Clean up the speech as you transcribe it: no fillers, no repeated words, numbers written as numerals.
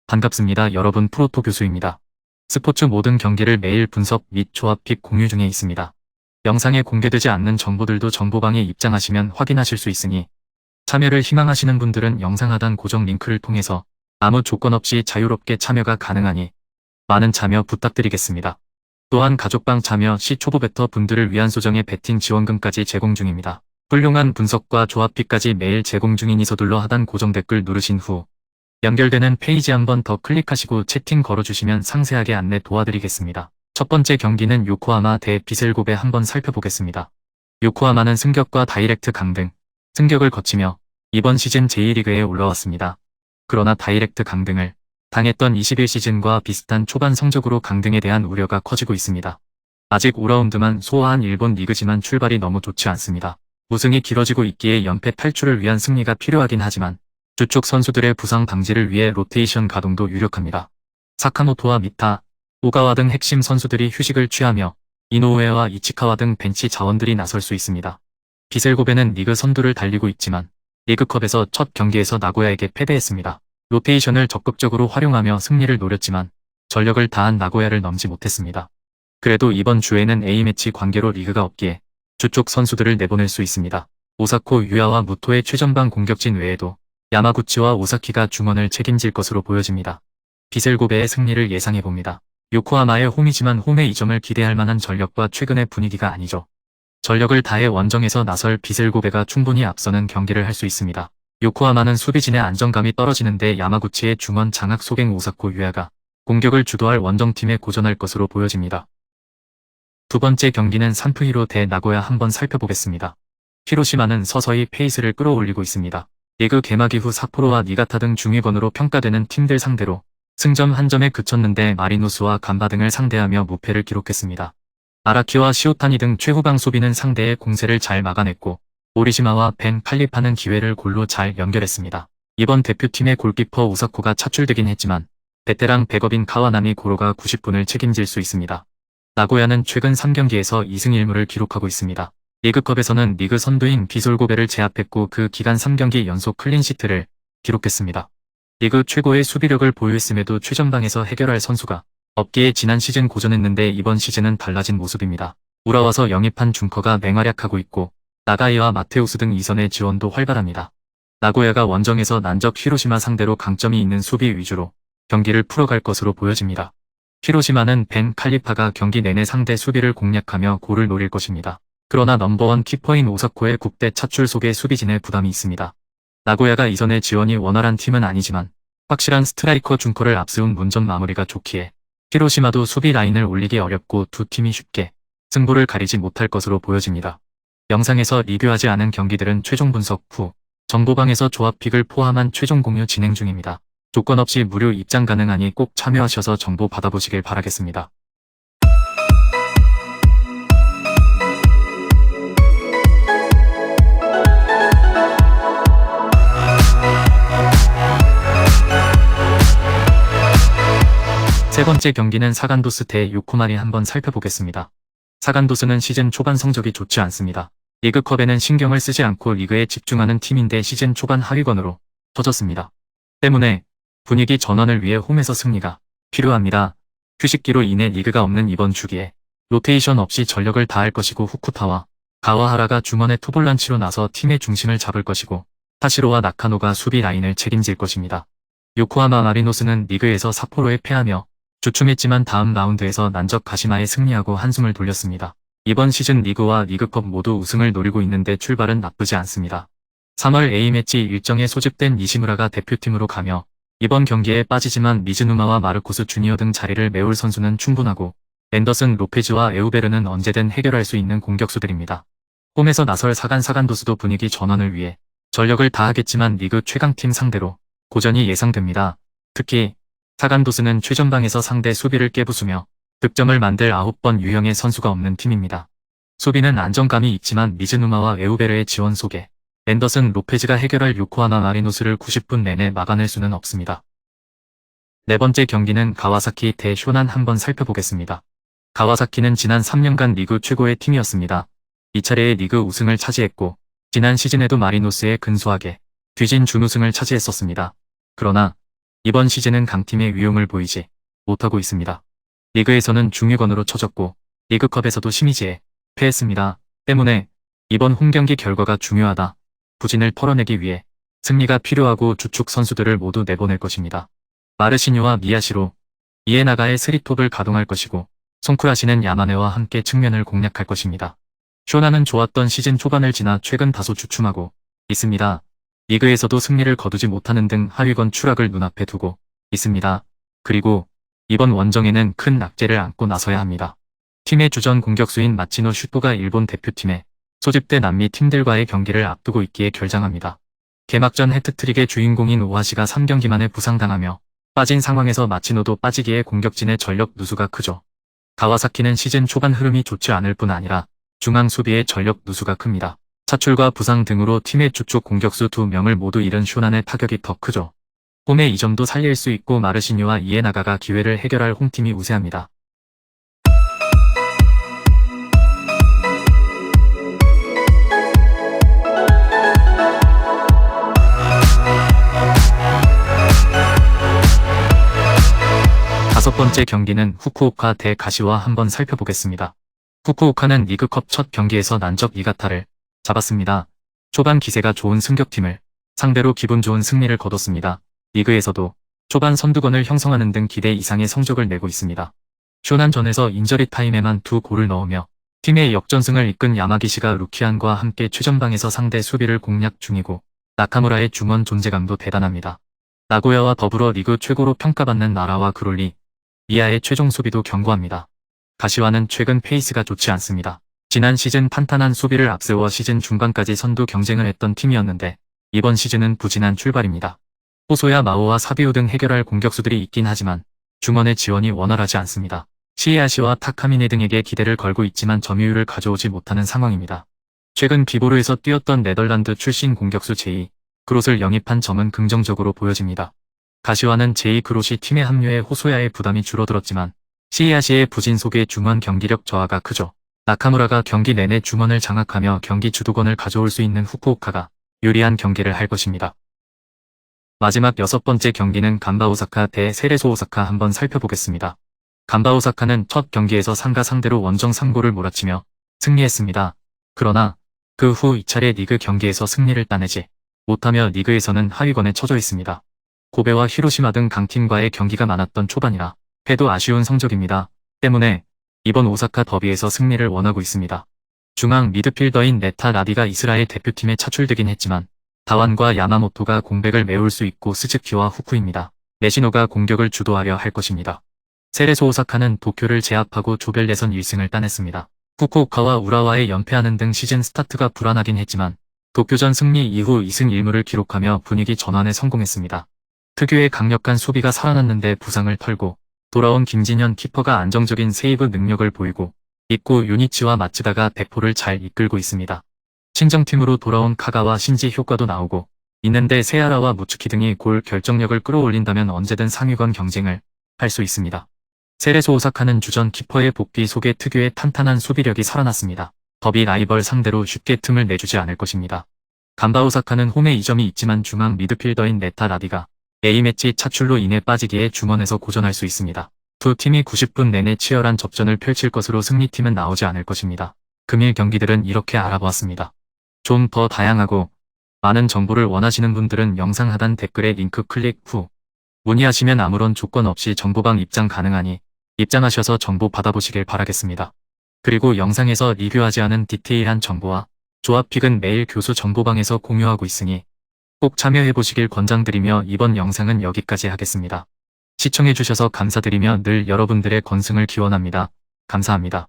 반갑습니다. 여러분, 프로토 교수입니다. 스포츠 모든 경기를 매일 분석 및 조합픽 공유 중에 있습니다. 영상에 공개되지 않는 정보들도 정보방에 입장하시면 확인하실 수 있으니 참여를 희망하시는 분들은 영상 하단 고정 링크를 통해서 아무 조건 없이 자유롭게 참여가 가능하니 많은 참여 부탁드리겠습니다. 또한 가족방 참여 시 초보 베터 분들을 위한 소정의 베팅 지원금까지 제공 중입니다. 훌륭한 분석과 조합픽까지 매일 제공 중이니 서둘러 하단 고정 댓글 누르신 후 연결되는 페이지 한번 더 클릭하시고 채팅 걸어주시면 상세하게 안내 도와드리겠습니다. 첫 번째 경기는 요코하마 대 비셀고베 한번 살펴보겠습니다. 요코하마는 승격과 다이렉트 강등, 승격을 거치며 이번 시즌 제1리그에 올라왔습니다. 그러나 다이렉트 강등을 당했던 21시즌과 비슷한 초반 성적으로 강등에 대한 우려가 커지고 있습니다. 아직 5라운드만 소화한 일본 리그지만 출발이 너무 좋지 않습니다. 우승이 길어지고 있기에 연패 탈출을 위한 승리가 필요하긴 하지만 주축 선수들의 부상 방지를 위해 로테이션 가동도 유력합니다. 사카모토와 미타, 오가와 등 핵심 선수들이 휴식을 취하며 이노우에와 이치카와 등 벤치 자원들이 나설 수 있습니다. 비셀고베는 리그 선두를 달리고 있지만 리그컵에서 첫 경기에서 나고야에게 패배했습니다. 로테이션을 적극적으로 활용하며 승리를 노렸지만 전력을 다한 나고야를 넘지 못했습니다. 그래도 이번 주에는 A매치 관계로 리그가 없기에 주축 선수들을 내보낼 수 있습니다. 오사코 유야와 무토의 최전방 공격진 외에도 야마구치와 오사키가 중원을 책임질 것으로 보여집니다. 비셀고베의 승리를 예상해봅니다. 요코하마의 홈이지만 홈의 이점을 기대할 만한 전력과 최근의 분위기가 아니죠. 전력을 다해 원정에서 나설 비셀고베가 충분히 앞서는 경기를 할 수 있습니다. 요코하마는 수비진의 안정감이 떨어지는데 야마구치의 중원 장악 소갱 오사코 유야가 공격을 주도할 원정팀에 고전할 것으로 보여집니다. 두 번째 경기는 산프히로 대 나고야 한번 살펴보겠습니다. 히로시마는 서서히 페이스를 끌어올리고 있습니다. 리그 개막 이후 삿포로와 니가타 등 중위권으로 평가되는 팀들 상대로 승점 한 점에 그쳤는데 마리노스와 간바 등을 상대하며 무패를 기록했습니다. 아라키와 시오타니 등 최후방 수비는 상대의 공세를 잘 막아냈고 오리시마와 벤 칼리파는 기회를 골로 잘 연결했습니다. 이번 대표팀의 골키퍼 우사코가 차출되긴 했지만 베테랑 백업인 카와나미 고로가 90분을 책임질 수 있습니다. 나고야는 최근 3경기에서 2승 1무를 기록하고 있습니다. 리그컵에서는 리그 선두인 비솔고베를 제압했고 그 기간 3경기 연속 클린시트를 기록했습니다. 리그 최고의 수비력을 보유했음에도 최전방에서 해결할 선수가 없기에 지난 시즌 고전했는데 이번 시즌은 달라진 모습입니다. 우라와서 영입한 중커가 맹활약하고 있고 나가이와 마테우스 등 이선의 지원도 활발합니다. 나고야가 원정에서 난적 히로시마 상대로 강점이 있는 수비 위주로 경기를 풀어갈 것으로 보여집니다. 히로시마는 벤 칼리파가 경기 내내 상대 수비를 공략하며 골을 노릴 것입니다. 그러나 넘버원 키퍼인 오사코의 국대 차출 속에 수비진의 부담이 있습니다. 나고야가 이선의 지원이 원활한 팀은 아니지만 확실한 스트라이커 중커를 앞세운 문전 마무리가 좋기에 히로시마도 수비 라인을 올리기 어렵고 두 팀이 쉽게 승부를 가리지 못할 것으로 보여집니다. 영상에서 리뷰하지 않은 경기들은 최종 분석 후 정보방에서 조합픽을 포함한 최종 공유 진행 중입니다. 조건 없이 무료 입장 가능하니 꼭 참여하셔서 정보 받아보시길 바라겠습니다. 세 번째 경기는 사간도스 대 요코마리 한번 살펴보겠습니다. 사간도스는 시즌 초반 성적이 좋지 않습니다. 리그컵에는 신경을 쓰지 않고 리그에 집중하는 팀인데 시즌 초반 하위권으로 터졌습니다. 때문에 분위기 전환을 위해 홈에서 승리가 필요합니다. 휴식기로 인해 리그가 없는 이번 주기에 로테이션 없이 전력을 다할 것이고 후쿠타와 가와하라가 중원의 투볼란치로 나서 팀의 중심을 잡을 것이고 타시로와 나카노가 수비 라인을 책임질 것입니다. 요코하마 마리노스는 리그에서 삿포로에 패하며 주춤했지만 다음 라운드에서 난적 가시마에 승리하고 한숨을 돌렸습니다. 이번 시즌 리그와 리그컵 모두 우승을 노리고 있는데 출발은 나쁘지 않습니다. 3월 A매치 일정에 소집된 니시무라가 대표팀으로 가며 이번 경기에 빠지지만 미즈누마와 마르코스 주니어 등 자리를 메울 선수는 충분하고 앤더슨 로페즈와 에우베르는 언제든 해결할 수 있는 공격수들입니다. 홈에서 나설 사간도스도 분위기 전환을 위해 전력을 다하겠지만 리그 최강팀 상대로 고전이 예상됩니다. 특히 사간도스는 최전방에서 상대 수비를 깨부수며 득점을 만들 9번 유형의 선수가 없는 팀입니다. 수비는 안정감이 있지만 미즈누마와 에우베르의 지원 속에 앤더슨 로페즈가 해결할 요코하마 마리노스를 90분 내내 막아낼 수는 없습니다. 네 번째 경기는 가와사키 대 쇼난 한번 살펴보겠습니다. 가와사키는 지난 3년간 리그 최고의 팀이었습니다. 2차례의 리그 우승을 차지했고 지난 시즌에도 마리노스에 근소하게 뒤진 준우승을 차지했었습니다. 그러나 이번 시즌은 강팀의 위용을 보이지 못하고 있습니다. 리그에서는 중위권으로 쳐졌고 리그컵에서도 심의지에 패했습니다. 때문에 이번 홈경기 결과가 중요하다. 부진을 털어내기 위해 승리가 필요하고 주축 선수들을 모두 내보낼 것입니다. 마르시뉴와 미야시로, 이에나가의 스리톱을 가동할 것이고 송쿠라시는 야마네와 함께 측면을 공략할 것입니다. 쇼나는 좋았던 시즌 초반을 지나 최근 다소 주춤하고 있습니다. 리그에서도 승리를 거두지 못하는 등 하위권 추락을 눈앞에 두고 있습니다. 그리고 이번 원정에는 큰 악재를 안고 나서야 합니다. 팀의 주전 공격수인 마치노 슈토가 일본 대표팀에 소집돼 남미 팀들과의 경기를 앞두고 있기에 결장합니다. 개막전 해트트릭의 주인공인 오하시가 3경기 만에 부상당하며 빠진 상황에서 마치노도 빠지기에 공격진의 전력 누수가 크죠. 가와사키는 시즌 초반 흐름이 좋지 않을 뿐 아니라 중앙 수비의 전력 누수가 큽니다. 차출과 부상 등으로 팀의 주축 공격수 2명을 모두 잃은 쇼난의 타격이 더 크죠. 홈의 이 점도 살릴 수 있고 마르시뉴와 이에나가가 기회를 해결할 홈팀이 우세합니다. 다섯 번째 경기는 후쿠오카 대 가시와 한번 살펴보겠습니다. 후쿠오카는 리그컵 첫 경기에서 난적 2가타를 잡았습니다. 초반 기세가 좋은 승격팀을 상대로 기분 좋은 승리를 거뒀습니다. 리그에서도 초반 선두권을 형성하는 등 기대 이상의 성적을 내고 있습니다. 쇼난전에서 인저리 타임에만 2골을 넣으며 팀의 역전승을 이끈 야마기시가 루키안과 함께 최전방에서 상대 수비를 공략 중이고 나카무라의 중원 존재감도 대단합니다. 나고야와 더불어 리그 최고로 평가받는 나라와 그롤리, 미아의 최종 수비도 견고합니다. 가시와는 최근 페이스가 좋지 않습니다. 지난 시즌 탄탄한 수비를 앞세워 시즌 중반까지 선두 경쟁을 했던 팀이었는데 이번 시즌은 부진한 출발입니다. 호소야 마오와 사비오 등 해결할 공격수들이 있긴 하지만 중원의 지원이 원활하지 않습니다. 시에아시와 타카미네 등에게 기대를 걸고 있지만 점유율을 가져오지 못하는 상황입니다. 최근 비보르에서 뛰었던 네덜란드 출신 공격수 제이 그롯을 영입한 점은 긍정적으로 보여집니다. 가시와는 제이 그롯이 팀에 합류해 호소야의 부담이 줄어들었지만 시에아시의 부진 속에 중원 경기력 저하가 크죠. 나카무라가 경기 내내 중원을 장악하며 경기 주도권을 가져올 수 있는 후쿠오카가 유리한 경기를 할 것입니다. 마지막 6번째 경기는 간바 오사카 대 세레소 오사카 한번 살펴보겠습니다. 간바 오사카는 첫 경기에서 상가 상대로 원정 3골을 몰아치며 승리했습니다. 그러나 그 후 2차례 리그 경기에서 승리를 따내지 못하며 리그에서는 하위권에 처져 있습니다. 고베와 히로시마 등 강팀과의 경기가 많았던 초반이라 패도 아쉬운 성적입니다. 때문에 이번 오사카 더비에서 승리를 원하고 있습니다. 중앙 미드필더인 네타 라디가 이스라엘 대표팀에 차출되긴 했지만 다완과 야마모토가 공백을 메울 수 있고 스즈키와 후쿠입니다. 메시노가 공격을 주도하려 할 것입니다. 세레소 오사카는 도쿄를 제압하고 조별 예선 1승을 따냈습니다. 후쿠오카와 우라와의 연패하는 등 시즌 스타트가 불안하긴 했지만 도쿄전 승리 이후 2승 1무를 기록하며 분위기 전환에 성공했습니다. 특유의 강력한 수비가 살아났는데 부상을 털고 돌아온 김진현 키퍼가 안정적인 세이브 능력을 보이고 있고 유니치와 마츠다가 대포를 잘 이끌고 있습니다. 친정팀으로 돌아온 카가와 신지 효과도 나오고 있는데 세아라와 무츠키 등이 골 결정력을 끌어올린다면 언제든 상위권 경쟁을 할 수 있습니다. 세레소 오사카는 주전 키퍼의 복귀 속에 특유의 탄탄한 수비력이 살아났습니다. 더비 라이벌 상대로 쉽게 틈을 내주지 않을 것입니다. 간바 오사카는 홈에 이점이 있지만 중앙 미드필더인 네타 라디가 A매치 차출로 인해 빠지기에 중원에서 고전할 수 있습니다. 두 팀이 90분 내내 치열한 접전을 펼칠 것으로 승리팀은 나오지 않을 것입니다. 금일 경기들은 이렇게 알아보았습니다. 좀 더 다양하고 많은 정보를 원하시는 분들은 영상 하단 댓글에 링크 클릭 후 문의하시면 아무런 조건 없이 정보방 입장 가능하니 입장하셔서 정보 받아보시길 바라겠습니다. 그리고 영상에서 리뷰하지 않은 디테일한 정보와 조합픽은 매일 교수 정보방에서 공유하고 있으니 꼭 참여해보시길 권장드리며 이번 영상은 여기까지 하겠습니다. 시청해주셔서 감사드리며 늘 여러분들의 건승을 기원합니다. 감사합니다.